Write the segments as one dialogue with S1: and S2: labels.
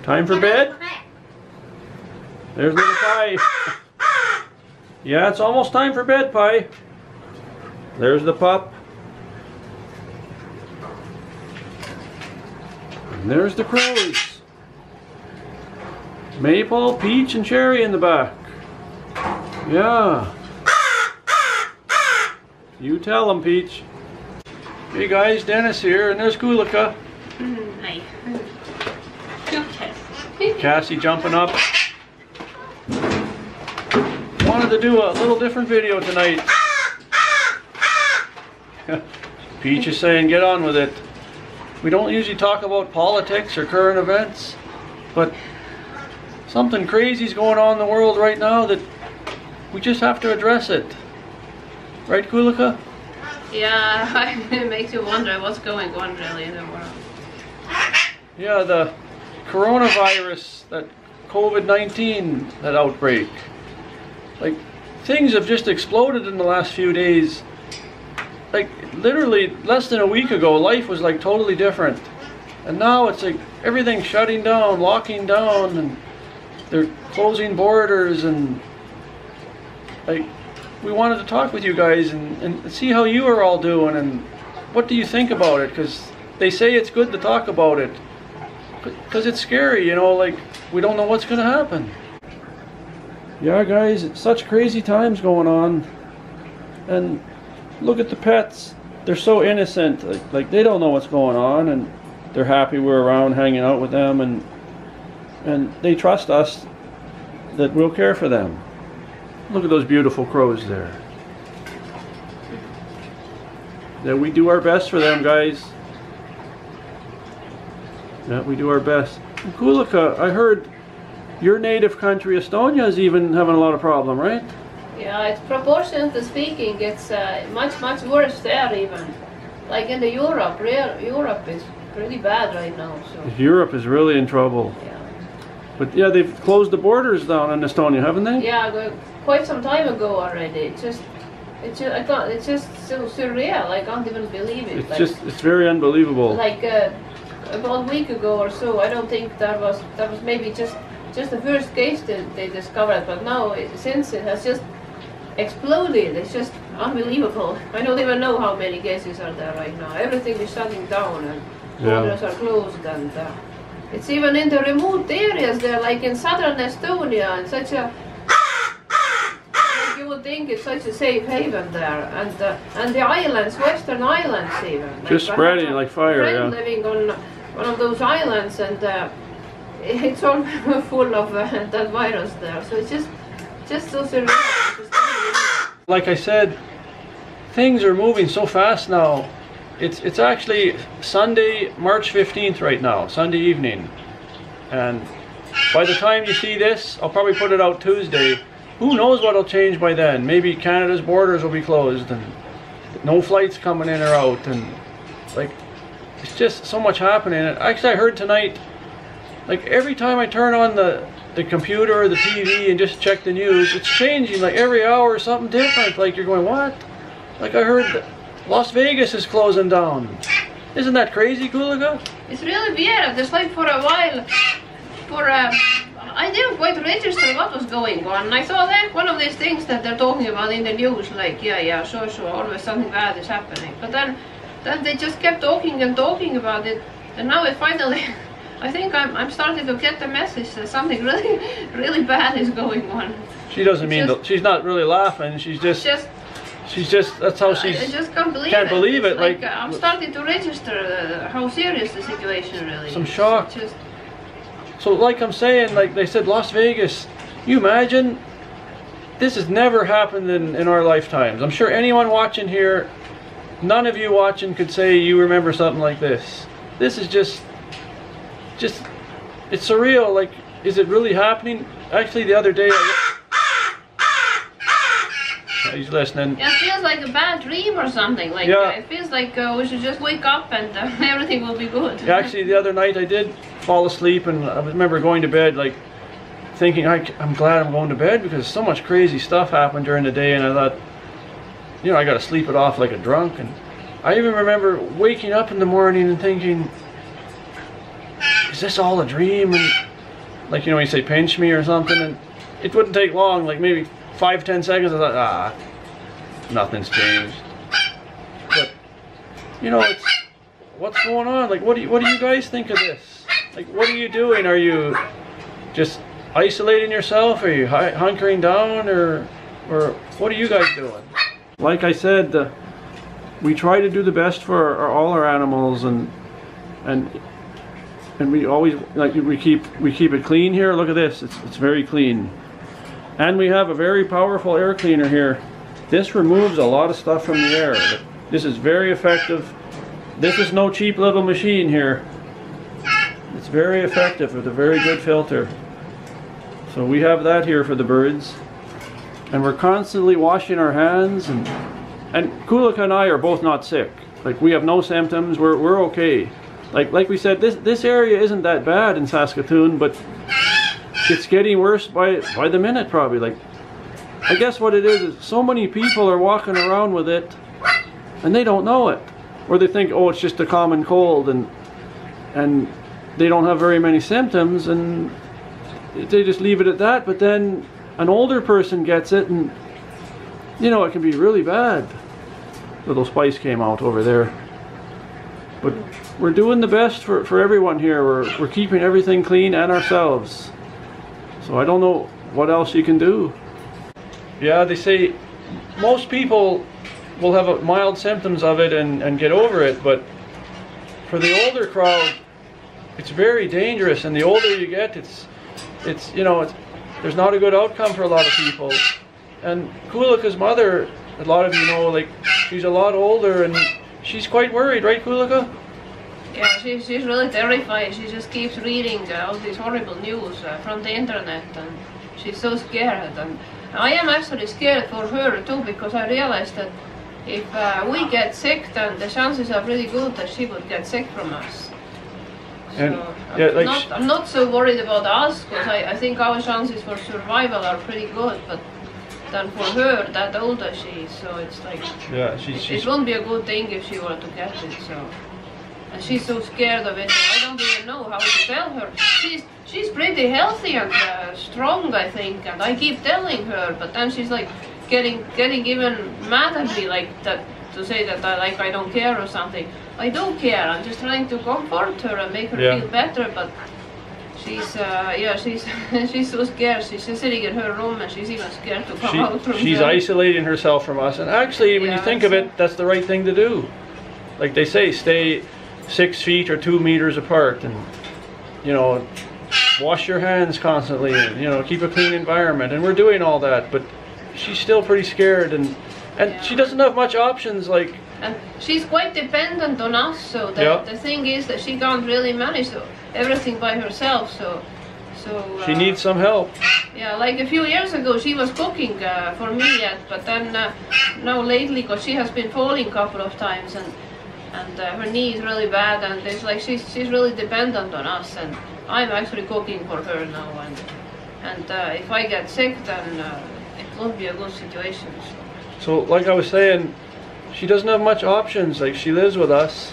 S1: Time for bed? There's little Pie. Yeah, it's almost time for bed, Pie. There's the pup. And there's the crows. Maple, Peach, and Cherry in the back. Yeah. You tell them, Peach. Hey guys, Dennis here, and there's Kulika.
S2: Hi.
S1: Cassie jumping up. Wanted to do a little different video tonight. Peach is saying get on with it. We don't usually talk about politics or current events, but something crazy's going on in the world right now that we just have to address it. Right, Kulika?
S2: Yeah, it makes you wonder what's going on really in the world.
S1: Yeah, the coronavirus, that COVID-19, that outbreak. Like, things have just exploded in the last few days. Like, literally, less than a week ago, life was like totally different. And now it's like everything's shutting down, locking down, and they're closing borders, and like, we wanted to talk with you guys and see how you are all doing and what do you think about it, because they say it's good to talk about it because it's scary, you know, like we don't know what's going to happen. Yeah guys, it's such crazy times going on, and look at the pets. They're so innocent, like they don't know what's going on, and they're happy we're around hanging out with them, and they trust us that we'll care for them. Look at those beautiful crows there. Yeah, we do our best for them, guys. Yeah, we do our best. And Kulika, I heard your native country, Estonia, is even having a lot of problem, right?
S2: Yeah, it's proportionately speaking, it's much worse there even. Like in the Europe is pretty bad right now. So
S1: Europe is really in trouble.
S2: yeah.
S1: But yeah, they've closed the borders down in Estonia, haven't they?
S2: Yeah, quite some time ago already. It's just so surreal. I can't even believe it.
S1: It's very unbelievable.
S2: Like about a week ago or so, I don't think that was maybe just the first case that they discovered. But now, since it has just exploded, it's just unbelievable. I don't even know how many cases are there right now. Everything is shutting down and borders are closed, and it's even in the remote areas there, like in southern Estonia, and such a you would think it's such a safe haven there, and the islands, western islands even.
S1: Just like spreading like fire.
S2: Yeah. Living on one of those islands, and it's all full of that virus there. So it's just so surreal.
S1: Like I said, things are moving so fast now. It's actually Sunday, March 15th right now, Sunday evening. And by the time you see this, I'll probably put it out Tuesday. Who knows what'll change by then? Maybe Canada's borders will be closed and no flights coming in or out, and like, it's just so much happening. And actually I heard tonight, like every time I turn on the computer or the TV and just check the news, it's changing like every hour something different. Like you're going, what? Like I heard that Las Vegas is closing down. Isn't that crazy, Kulika?
S2: It's really weird. Just like for a while, I didn't quite register what was going on. And I thought that one of these things that they're talking about in the news, like yeah, sure, always something bad is happening. But then they just kept talking and talking about it, and now it finally, I think I'm starting to get the message that something really bad is going on.
S1: She doesn't she's not really laughing. She's just that's how she's.
S2: I just can't believe it. Like I'm starting to register how serious the situation really is.
S1: Some shock. So like I'm saying, like they said, Las Vegas, you imagine, this has never happened in our lifetimes. I'm sure anyone watching here, none of you watching could say you remember something like this. This is just, it's surreal. Like, is it really happening? Actually, the other day, he's listening.
S2: Yeah, it feels like a bad dream or something. Like it feels like we should just wake up and everything will be good.
S1: Yeah, actually, the other night I did fall asleep, and I remember going to bed like thinking, I'm glad I'm going to bed because so much crazy stuff happened during the day, and I thought, you know, I got to sleep it off like a drunk. And I even remember waking up in the morning and thinking, is this all a dream? And like, you know, you say pinch me or something, and it wouldn't take long, like maybe 5-10 seconds. I thought, nothing's changed. But you know, it's what's going on. Like, what do you guys think of this? Like, what are you doing? Are you just isolating yourself? Are you hunkering down, or what are you guys doing? Like I said, we try to do the best for all our animals, and we always, like, we keep it clean here. Look at this, it's very clean, and we have a very powerful air cleaner here. This removes a lot of stuff from the air. This is very effective. This is no cheap little machine here. It's very effective with a very good filter. So we have that here for the birds, and we're constantly washing our hands, and Kulika and I are both not sick. Like, we have no symptoms. We're okay. Like we said, this area isn't that bad in Saskatoon, but it's getting worse by the minute probably. Like, I guess what it is so many people are walking around with it and they don't know it, or they think, oh, it's just a common cold, and they don't have very many symptoms, and they just leave it at that. But then an older person gets it, and you know, it can be really bad. Little Spice came out over there. But we're doing the best for everyone here. We're keeping everything clean, and ourselves. So I don't know what else you can do. Yeah, they say most people will have mild symptoms of it and get over it, but for the older crowd, it's very dangerous, and the older you get, it's you know, there's not a good outcome for a lot of people. And Kulika's mother, a lot of you know, like, she's a lot older, and she's quite worried, right, Kulika?
S2: Yeah, she's really terrified. She just keeps reading all these horrible news from the internet, and she's so scared. And I am actually scared for her too, because I realized that if we get sick, then the chances are really good that she would get sick from us.
S1: And
S2: so
S1: yeah, like,
S2: I'm not so worried about us, because I think our chances for survival are pretty good, but then for her, that older she is, so it's like,
S1: yeah,
S2: it won't be a good thing if she were to get it. So, and she's so scared of it, I don't even know how to tell her. She's pretty healthy and strong, I think, and I keep telling her, but then she's like getting even mad at me, like that, to say that I don't care or something. I don't care. I'm just trying to comfort her and make her feel better, but she's she's so scared. She's just sitting in her room, and she's even scared to come out from
S1: She's isolating herself from us, and actually, when you think of it, that's the right thing to do. Like they say, stay 6 feet or 2 meters apart, and you know, wash your hands constantly, and you know, keep a clean environment. And we're doing all that, but she's still pretty scared, and she doesn't have much options. Like,
S2: and she's quite dependent on us. So the thing is that she can't really manage everything by herself. So
S1: she needs some help.
S2: Yeah, like a few years ago she was cooking for me but then now lately, because she has been falling a couple of times, and her knee is really bad, and it's like she's really dependent on us, and I'm actually cooking for her now, and if I get sick, then it won't be a good situation.
S1: So like I was saying, she doesn't have much options. Like, she lives with us,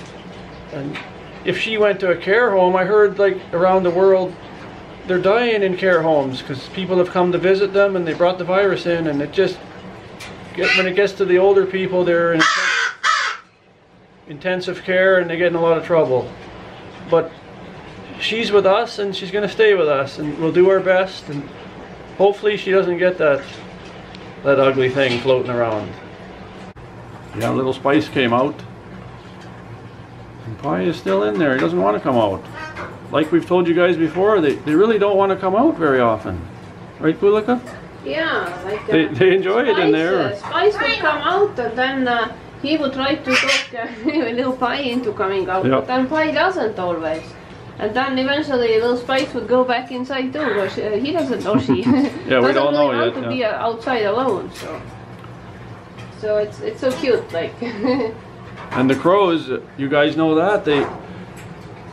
S1: and if she went to a care home, I heard, like, around the world they're dying in care homes because people have come to visit them and they brought the virus in, and it just when it gets to the older people, they're in intensive care and they get in a lot of trouble. But she's with us, and she's going to stay with us, and we'll do our best, and hopefully she doesn't get that ugly thing floating around. Yeah, little Spice came out, and Pi is still in there. He doesn't want to come out. Like we've told you guys before, they really don't want to come out very often, right, Kulika?
S2: Yeah, like
S1: they enjoy it in there.
S2: Spice would come out, and then he would try to talk little Pi into coming out, but then Pi doesn't always. And then eventually little Spice would go back inside too, because he doesn't know she
S1: yeah, we don't know yet.
S2: Want to be outside alone, so it's so cute, like.
S1: And the crows, you guys know that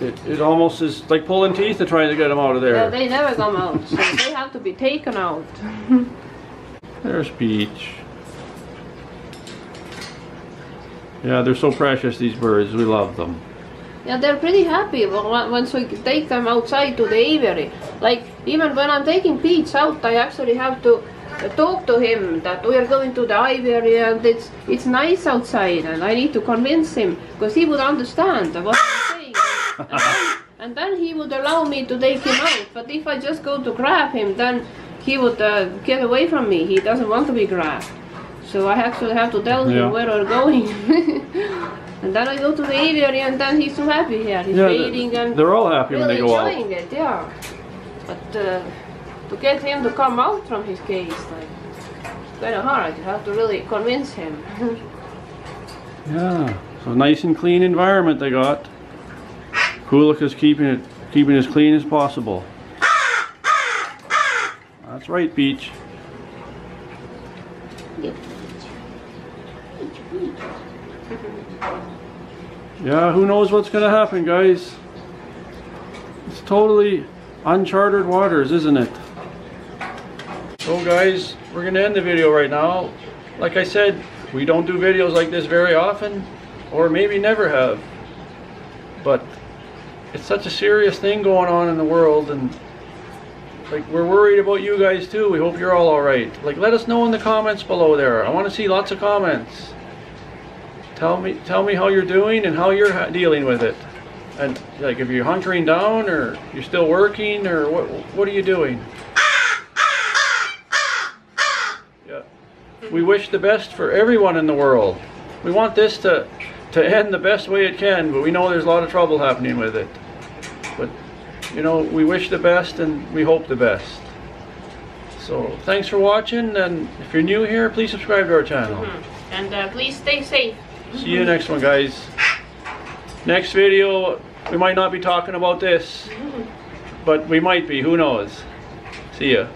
S1: it almost is like pulling teeth to try to get them out of there.
S2: Yeah, they never come out, so they have to be taken out.
S1: There's Peach. Yeah, they're so precious, these birds. We love them.
S2: Yeah, they're pretty happy once we take them outside to the aviary. Like, even when I'm taking Peach out, I actually have to talk to him that we are going to the aviary and it's nice outside, and I need to convince him, because he would understand what I'm saying. And then he would allow me to take him out. But if I just go to grab him, then he would get away from me. He doesn't want to be grabbed. So I actually have to tell him where we're going. And then I go to the aviary, and then he's so happy here. He's waiting and
S1: they're all happy when they go out.
S2: Enjoying it, yeah. But to get him to come out from his cage, like, it's kind of hard. You have to really convince him.
S1: Yeah, so nice and clean environment they got. Kulik is keeping it as clean as possible. That's right, Peach. Yeah, who knows what's gonna happen, guys? It's totally uncharted waters, isn't it? So guys, we're gonna end the video right now. Like I said, we don't do videos like this very often, or maybe never have. But it's such a serious thing going on in the world, and like, we're worried about you guys too. We hope you're all alright. Like, let us know in the comments below there. I want to see lots of comments. Tell me how you're doing and how you're dealing with it. And like, if you're hunkering down, or you're still working, or what are you doing? Yeah. We wish the best for everyone in the world. We want this to end the best way it can, but we know there's a lot of trouble happening with it. But you know, we wish the best and we hope the best. So thanks for watching, and if you're new here, please subscribe to our channel.
S2: And please stay safe.
S1: See you in the next one, guys. Next video, we might not be talking about this, but we might be, who knows. See ya.